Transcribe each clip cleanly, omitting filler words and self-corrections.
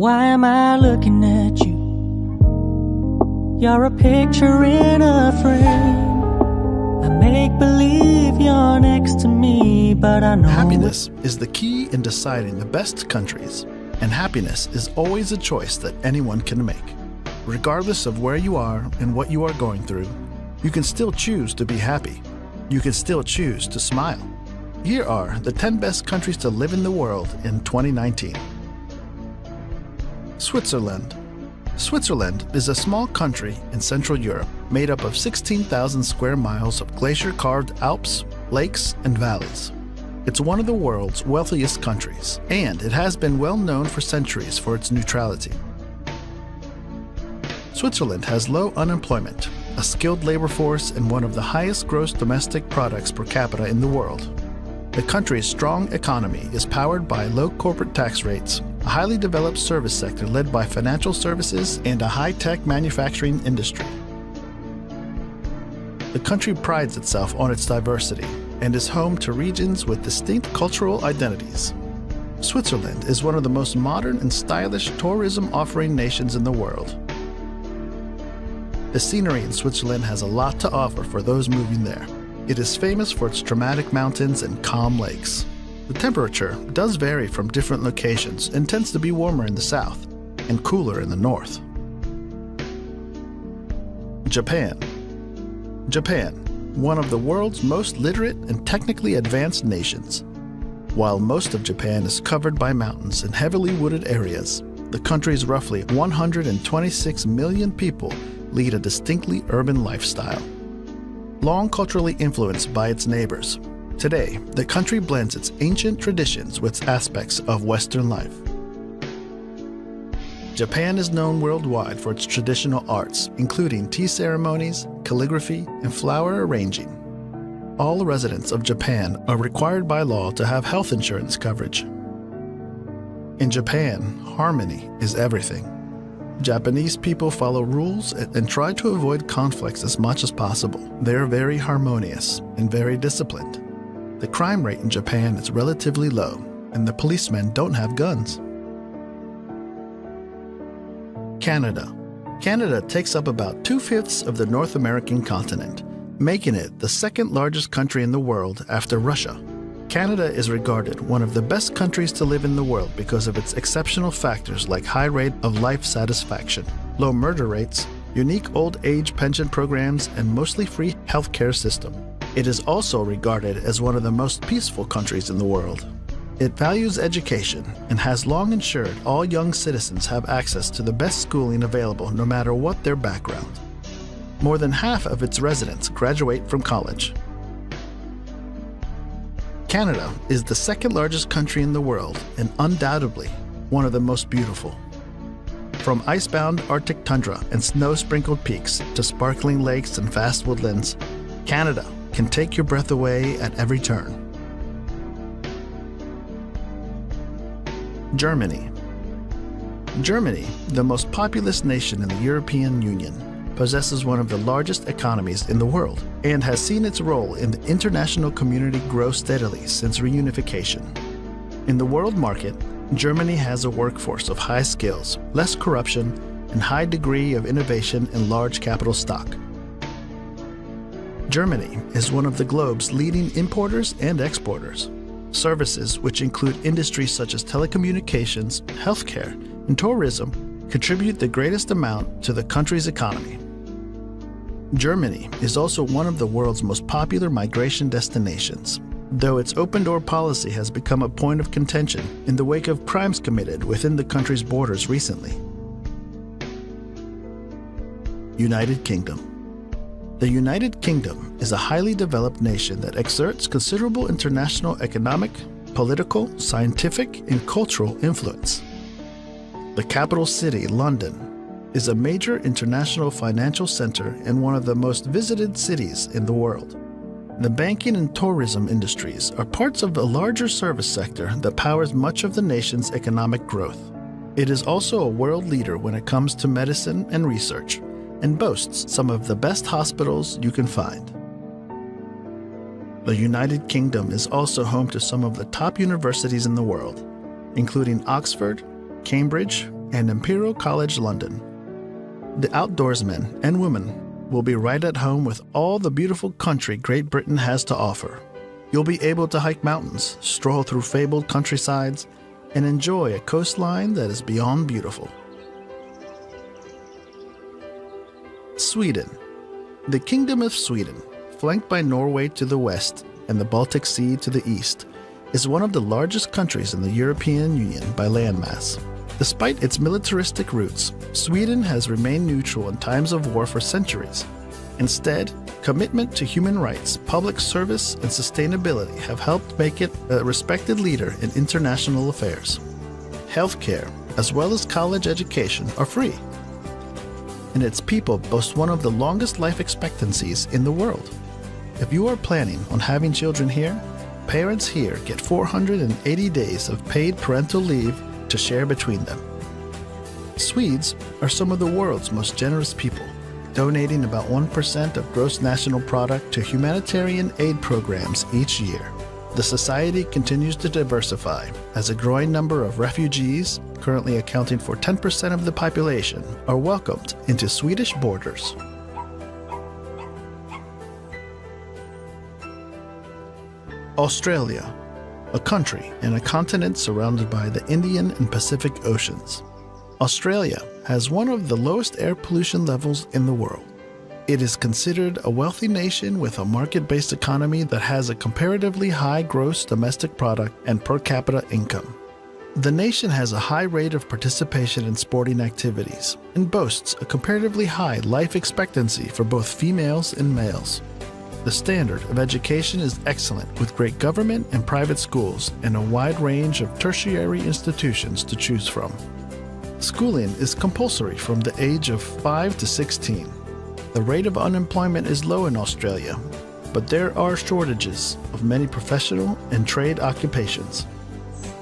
Why am I looking at you? You're a picture in a frame. I make believe you're next to me, but I know Happiness is the key in deciding the best countries, and happiness is always a choice that anyone can make. Regardless of where you are and what you are going through, you can still choose to be happy. You can still choose to smile. Here are the 10 best countries to live in the world in 2019. Switzerland. Switzerland is a small country in Central Europe made up of 16,000 square miles of glacier-carved Alps, lakes, and valleys. It's one of the world's wealthiest countries, and it has been well known for centuries for its neutrality. Switzerland has low unemployment, a skilled labor force, and one of the highest gross domestic products per capita in the world. The country's strong economy is powered by low corporate tax rates, a highly developed service sector led by financial services, and a high-tech manufacturing industry. The country prides itself on its diversity and is home to regions with distinct cultural identities. Switzerland is one of the most modern and stylish tourism-offering nations in the world. The scenery in Switzerland has a lot to offer for those moving there. It is famous for its dramatic mountains and calm lakes. The temperature does vary from different locations and tends to be warmer in the south and cooler in the north. Japan. Japan, one of the world's most literate and technically advanced nations. While most of Japan is covered by mountains and heavily wooded areas, the country's roughly 126 million people lead a distinctly urban lifestyle. Long culturally influenced by its neighbors, today the country blends its ancient traditions with aspects of Western life. Japan is known worldwide for its traditional arts, including tea ceremonies, calligraphy, and flower arranging. All residents of Japan are required by law to have health insurance coverage. In Japan, harmony is everything. Japanese people follow rules and try to avoid conflicts as much as possible. They are very harmonious and very disciplined. The crime rate in Japan is relatively low, and the policemen don't have guns. Canada. Canada takes up about 2/5 of the North American continent, making it the second largest country in the world after Russia. Canada is regarded one of the best countries to live in the world because of its exceptional factors like high rate of life satisfaction, low murder rates, unique old age pension programs, and mostly free healthcare system. It is also regarded as one of the most peaceful countries in the world. It values education and has long ensured all young citizens have access to the best schooling available no matter what their background. More than half of its residents graduate from college. Canada is the second largest country in the world and undoubtedly one of the most beautiful. From icebound Arctic tundra and snow-sprinkled peaks to sparkling lakes and vast woodlands, Canada can take your breath away at every turn. Germany. Germany, the most populous nation in the European Union, possesses one of the largest economies in the world and has seen its role in the international community grow steadily since reunification. In the world market, Germany has a workforce of high skills, less corruption, and high degree of innovation and large capital stock. Germany is one of the globe's leading importers and exporters. Services, which include industries such as telecommunications, healthcare, and tourism, contribute the greatest amount to the country's economy. Germany is also one of the world's most popular migration destinations, though its open-door policy has become a point of contention in the wake of crimes committed within the country's borders recently. United Kingdom. The United Kingdom is a highly developed nation that exerts considerable international economic, political, scientific, and cultural influence. The capital city, London, is a major international financial center and one of the most visited cities in the world. The banking and tourism industries are parts of a larger service sector that powers much of the nation's economic growth. It is also a world leader when it comes to medicine and research, and boasts some of the best hospitals you can find. The United Kingdom is also home to some of the top universities in the world, including Oxford, Cambridge, and Imperial College London. The outdoorsmen and women will be right at home with all the beautiful country Great Britain has to offer. You'll be able to hike mountains, stroll through fabled countrysides, and enjoy a coastline that is beyond beautiful. Sweden. The Kingdom of Sweden, flanked by Norway to the west and the Baltic Sea to the east, is one of the largest countries in the European Union by landmass. Despite its militaristic roots, Sweden has remained neutral in times of war for centuries. Instead, commitment to human rights, public service, and sustainability have helped make it a respected leader in international affairs. Healthcare, as well as college education, are free. And its people boast one of the longest life expectancies in the world. If you are planning on having children here, parents here get 480 days of paid parental leave to share between them. Swedes are some of the world's most generous people, donating about 1% of gross national product to humanitarian aid programs each year. The society continues to diversify as a growing number of refugees, currently accounting for 10% of the population, are welcomed into Swedish borders. Australia, a country and a continent surrounded by the Indian and Pacific Oceans. Australia has one of the lowest air pollution levels in the world. It is considered a wealthy nation with a market-based economy that has a comparatively high gross domestic product and per capita income. The nation has a high rate of participation in sporting activities and boasts a comparatively high life expectancy for both females and males. The standard of education is excellent, with great government and private schools and a wide range of tertiary institutions to choose from. Schooling is compulsory from the age of 5 to 16. The rate of unemployment is low in Australia, but there are shortages of many professional and trade occupations.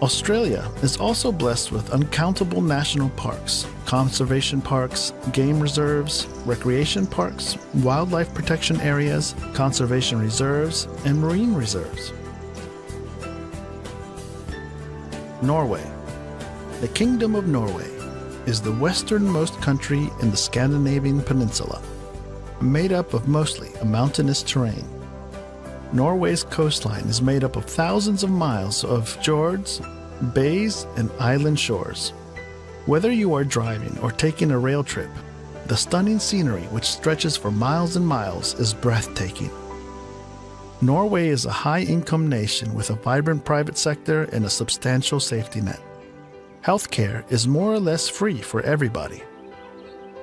Australia is also blessed with uncountable national parks, conservation parks, game reserves, recreation parks, wildlife protection areas, conservation reserves, and marine reserves. Norway. The Kingdom of Norway is the westernmost country in the Scandinavian peninsula, made up of mostly a mountainous terrain. Norway's coastline is made up of thousands of miles of fjords, bays, and island shores. Whether you are driving or taking a rail trip, the stunning scenery, which stretches for miles and miles, is breathtaking. Norway is a high-income nation with a vibrant private sector and a substantial safety net. Healthcare is more or less free for everybody.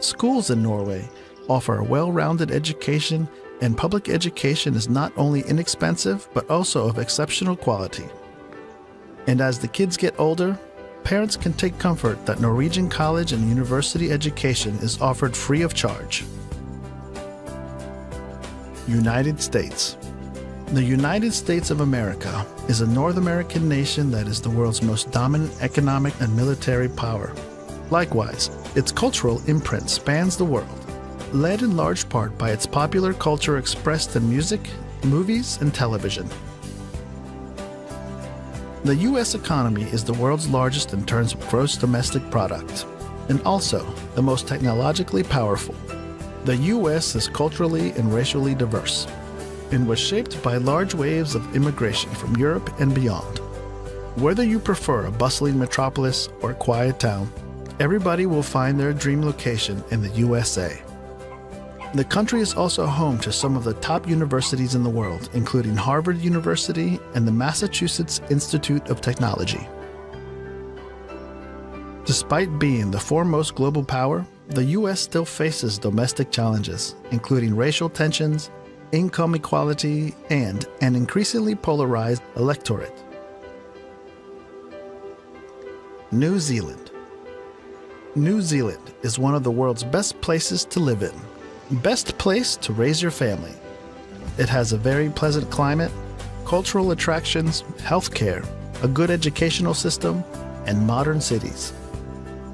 Schools in Norway offer a well-rounded education, and public education is not only inexpensive but also of exceptional quality. And as the kids get older, parents can take comfort that Norwegian college and university education is offered free of charge. United States. The United States of America is a North American nation that is the world's most dominant economic and military power. Likewise, its cultural imprint spans the world, led in large part by its popular culture expressed in music, movies, and television. The U.S. economy is the world's largest in terms of gross domestic product, and also the most technologically powerful. The U.S. is culturally and racially diverse, and was shaped by large waves of immigration from Europe and beyond. Whether you prefer a bustling metropolis or a quiet town, everybody will find their dream location in the USA. The country is also home to some of the top universities in the world, including Harvard University and the Massachusetts Institute of Technology. Despite being the foremost global power, the U.S. still faces domestic challenges, including racial tensions, income equality, and an increasingly polarized electorate. New Zealand. New Zealand is one of the world's best places to live in. Best place to raise your family. It has a very pleasant climate, cultural attractions, healthcare, a good educational system, and modern cities.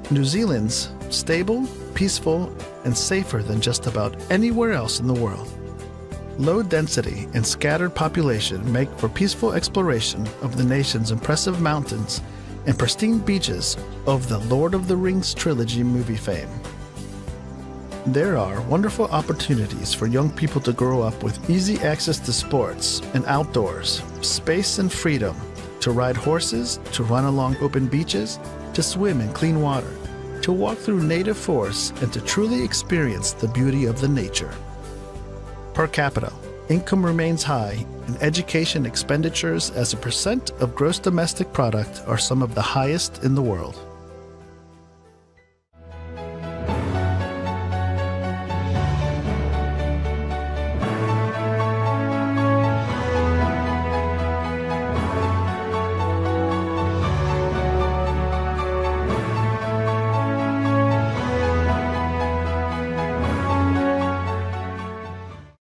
New Zealand's stable, peaceful, and safer than just about anywhere else in the world. Low density and scattered population make for peaceful exploration of the nation's impressive mountains and pristine beaches of the Lord of the Rings trilogy movie fame. There are wonderful opportunities for young people to grow up with easy access to sports and outdoors, space and freedom, to ride horses, to run along open beaches, to swim in clean water, to walk through native forests, and to truly experience the beauty of the nature. Per capita, income remains high, and education expenditures as a percent of gross domestic product are some of the highest in the world.